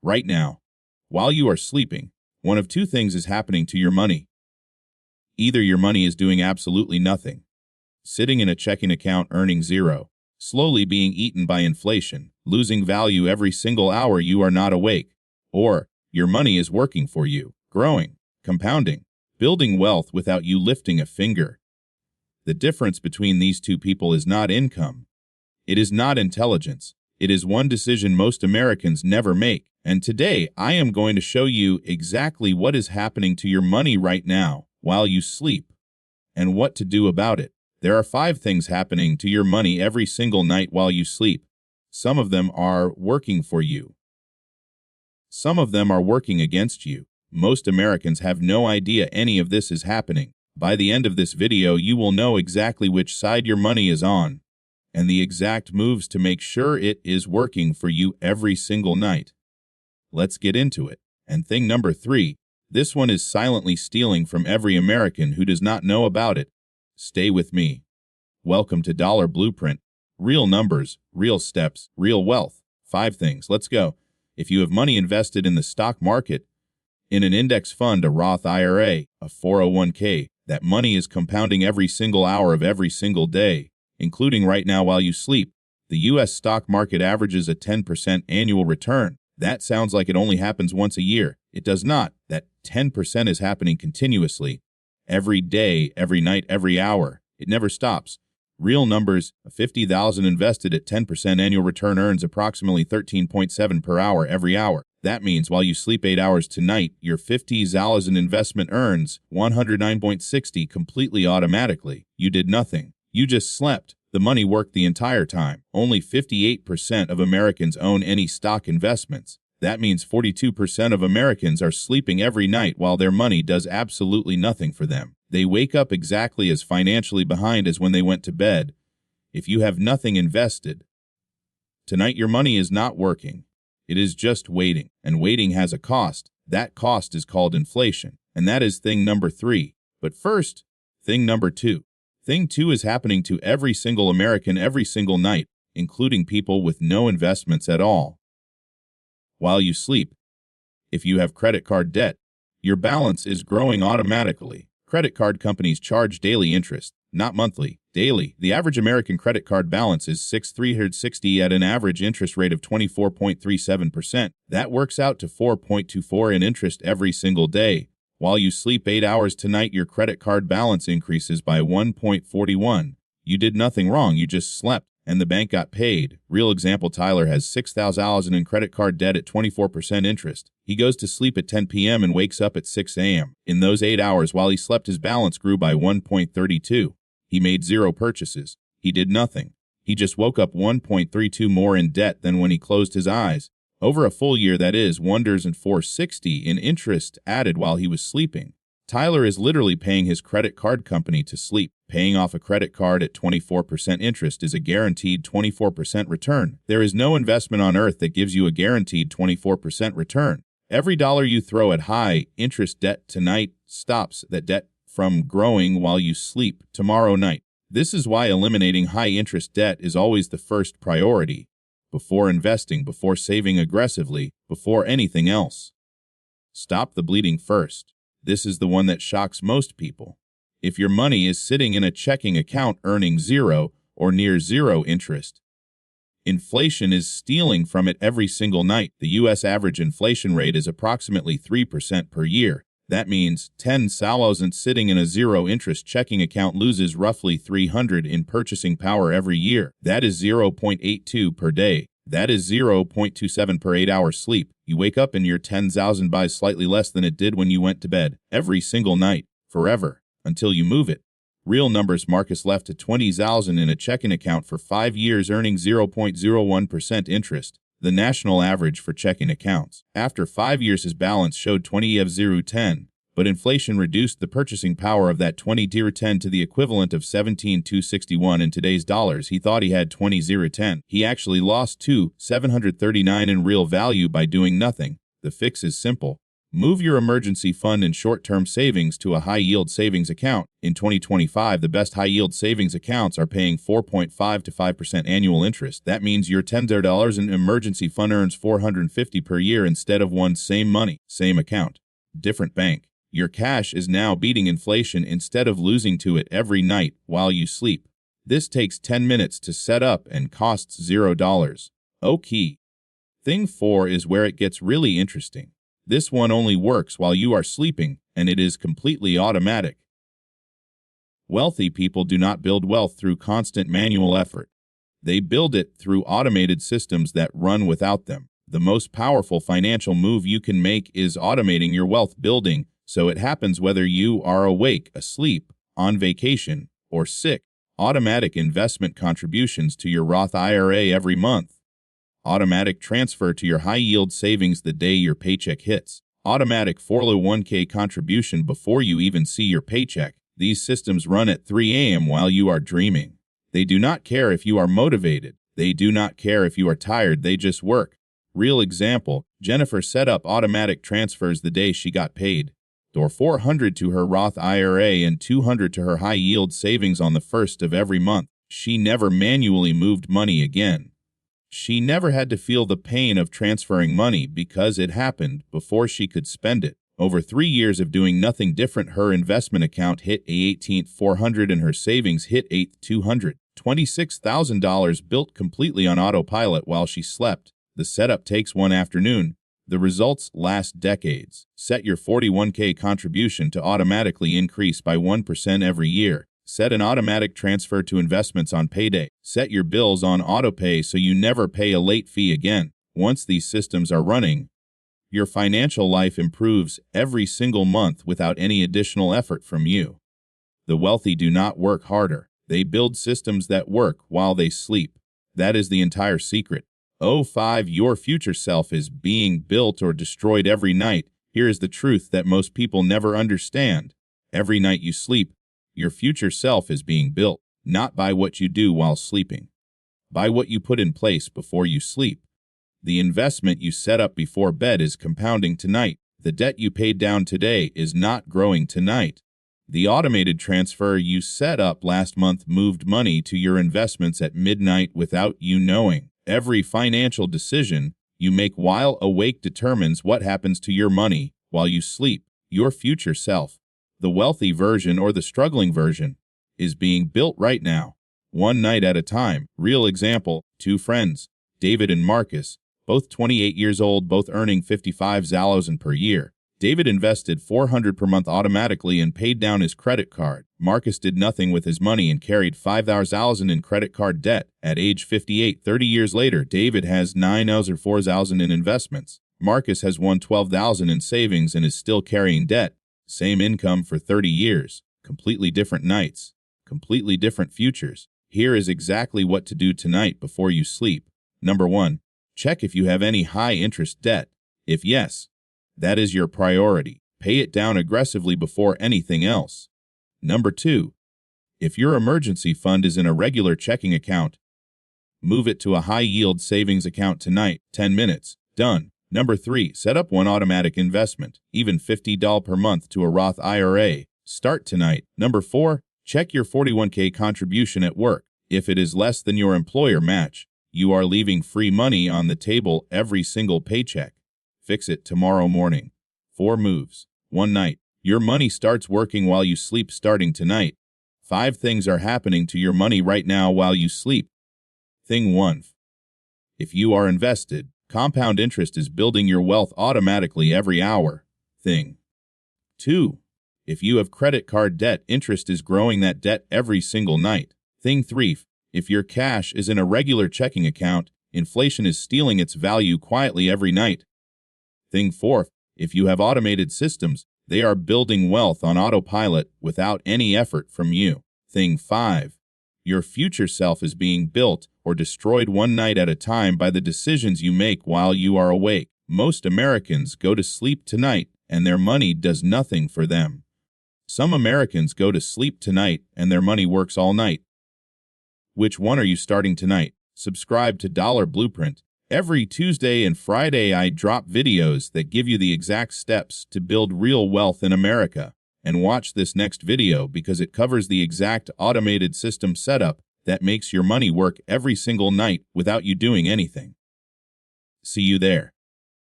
Right now, while you are sleeping, one of two things is happening to your money. Either your money is doing absolutely nothing, sitting in a checking account earning zero, slowly being eaten by inflation, losing value every single hour you are not awake, or your money is working for you, growing, compounding, building wealth without you lifting a finger. The difference between these two people is not income. It is not intelligence. It is one decision most Americans never make. And today, I am going to show you exactly what is happening to your money right now while you sleep and what to do about it. There are 5 things happening to your money every single night while you sleep. Some of them are working for you. Some of them are working against you. Most Americans have no idea any of this is happening. By the end of this video, you will know exactly which side your money is on and the exact moves to make sure it is working for you every single night. Let's get into it. And thing number 3, this one is silently stealing from every American who does not know about it. Stay with me. Welcome to Dollar Blueprint. Real numbers, real steps, real wealth. 5 things. Let's go. If you have money invested in the stock market, in an index fund, a Roth IRA, a 401k, that money is compounding every single hour of every single day, including right now while you sleep. The U.S. stock market averages a 10% annual return. That sounds like it only happens once a year. It does not. That 10% is happening continuously. Every day, every night, every hour. It never stops. Real numbers, a $50,000 invested at 10% annual return earns approximately 13.7 per hour every hour. That means while you sleep 8 hours tonight, your $50,000 investment earns 109.60 completely automatically. You did nothing. You just slept. The money worked the entire time. Only 58% of Americans own any stock investments. That means 42% of Americans are sleeping every night while their money does absolutely nothing for them. They wake up exactly as financially behind as when they went to bed. If you have nothing invested, tonight your money is not working. It is just waiting, and waiting has a cost. That cost is called inflation, and that is thing number 3. But first, thing number 2. Thing 2 is happening to every single American every single night, including people with no investments at all. While you sleep, if you have credit card debt, your balance is growing automatically. Credit card companies charge daily interest, not monthly, daily. The average American credit card balance is $6,360 at an average interest rate of 24.37%. That works out to 4.24 in interest every single day. While you sleep 8 hours tonight, your credit card balance increases by 1.41. You did nothing wrong, you just slept, and the bank got paid. Real example, Tyler has $6,000 in credit card debt at 24% interest. He goes to sleep at 10 p.m. and wakes up at 6 a.m. In those 8 hours while he slept, his balance grew by 1.32. He made 0 purchases. He did nothing. He just woke up 1.32 more in debt than when he closed his eyes. Over a full year, that is wonders and $460 in interest added while he was sleeping. Tyler is literally paying his credit card company to sleep. Paying off a credit card at 24% interest is a guaranteed 24% return. There is no investment on earth that gives you a guaranteed 24% return. Every dollar you throw at high interest debt tonight stops that debt from growing while you sleep tomorrow night. This is why eliminating high interest debt is always the first priority. Before investing, before saving aggressively, before anything else. Stop the bleeding first. This is the one that shocks most people. If your money is sitting in a checking account earning 0 or near 0 interest, inflation is stealing from it every single night. The U.S. average inflation rate is approximately 3% per year. That means 10,000 sitting in a 0 interest checking account loses roughly 300 in purchasing power every year. That is 0.82 per day. That is 0.27 per 8-hour sleep. You wake up and your 10,000 buys slightly less than it did when you went to bed. Every single night. Forever. Until you move it. Real numbers, Marcus left at 20,000 in a checking account for 5 years earning 0.01% interest. The national average for checking accounts. After 5 years, his balance showed 20,010, but inflation reduced the purchasing power of that 20,010 to the equivalent of 17,261 in today's dollars. He thought he had 20,010. He actually lost 2,739 in real value by doing nothing. The fix is simple. Move your emergency fund and short-term savings to a high-yield savings account. In 2025, the best high-yield savings accounts are paying 4.5 to 5% annual interest. That means your $10 in emergency fund earns $450 per year instead of one same money, same account, different bank. Your cash is now beating inflation instead of losing to it every night while you sleep. This takes 10 minutes to set up and costs $0. Okay. Thing 4 is where it gets really interesting. This one only works while you are sleeping, and it is completely automatic. Wealthy people do not build wealth through constant manual effort. They build it through automated systems that run without them. The most powerful financial move you can make is automating your wealth building, so it happens whether you are awake, asleep, on vacation, or sick. Automatic investment contributions to your Roth IRA every month. Automatic transfer to your high-yield savings the day your paycheck hits. Automatic 401k contribution before you even see your paycheck. These systems run at 3 a.m. while you are dreaming. They do not care if you are motivated. They do not care if you are tired. They just work. Real example, Jennifer set up automatic transfers the day she got paid. Or $400 to her Roth IRA and $200 to her high-yield savings on the first of every month. She never manually moved money again. She never had to feel the pain of transferring money because it happened before she could spend it. Over 3 years of doing nothing different, her investment account hit $18,400 and her savings hit $8,200. $26,000 built completely on autopilot while she slept. The setup takes one afternoon. The results last decades. Set your 401k contribution to automatically increase by 1% every year. Set an automatic transfer to investments on payday. Set your bills on autopay so you never pay a late fee again. Once these systems are running, your financial life improves every single month without any additional effort from you. The wealthy do not work harder. They build systems that work while they sleep. That is the entire secret. 5. Your future self is being built or destroyed every night. Here is the truth that most people never understand. Every night you sleep, your future self is being built, not by what you do while sleeping, by what you put in place before you sleep. The investment you set up before bed is compounding tonight. The debt you paid down today is not growing tonight. The automated transfer you set up last month moved money to your investments at midnight without you knowing. Every financial decision you make while awake determines what happens to your money while you sleep. Your future self, the wealthy version or the struggling version, is being built right now, one night at a time. Real example, 2 friends, David and Marcus, both 28 years old, both earning $55,000 per year. David invested $400 per month automatically and paid down his credit card. Marcus did nothing with his money and carried $5,000 in credit card debt. At age 58, 30 years later, David has $9,004 in investments. Marcus has won $12,000 in savings and is still carrying debt. Same income for 30 years. Completely different nights. Completely different futures. Here is exactly what to do tonight before you sleep. Number 1. Check if you have any high-interest debt. If yes, that is your priority. Pay it down aggressively before anything else. Number 2. If your emergency fund is in a regular checking account, move it to a high-yield savings account tonight. 10 minutes. Done. Number 3. Set up one automatic investment, even $50 per month, to a Roth IRA. Start tonight. Number 4. Check your 401k contribution at work. If it is less than your employer match, you are leaving free money on the table every single paycheck. Fix it tomorrow morning. 4 moves. 1 night. Your money starts working while you sleep starting tonight. 5 things are happening to your money right now while you sleep. Thing 1. If you are invested, compound interest is building your wealth automatically every hour. Thing 2. If you have credit card debt, interest is growing that debt every single night. Thing 3. If your cash is in a regular checking account, inflation is stealing its value quietly every night. Thing 4. If you have automated systems, they are building wealth on autopilot without any effort from you. Thing 5. Your future self is being built or destroyed one night at a time by the decisions you make while you are awake. Most Americans go to sleep tonight and their money does nothing for them. Some Americans go to sleep tonight and their money works all night. Which one are you starting tonight? Subscribe to Dollar Blueprint Every Tuesday and Friday, I drop videos that give you the exact steps to build real wealth in America. And watch this next video because it covers the exact automated system setup that makes your money work every single night without you doing anything. See you there.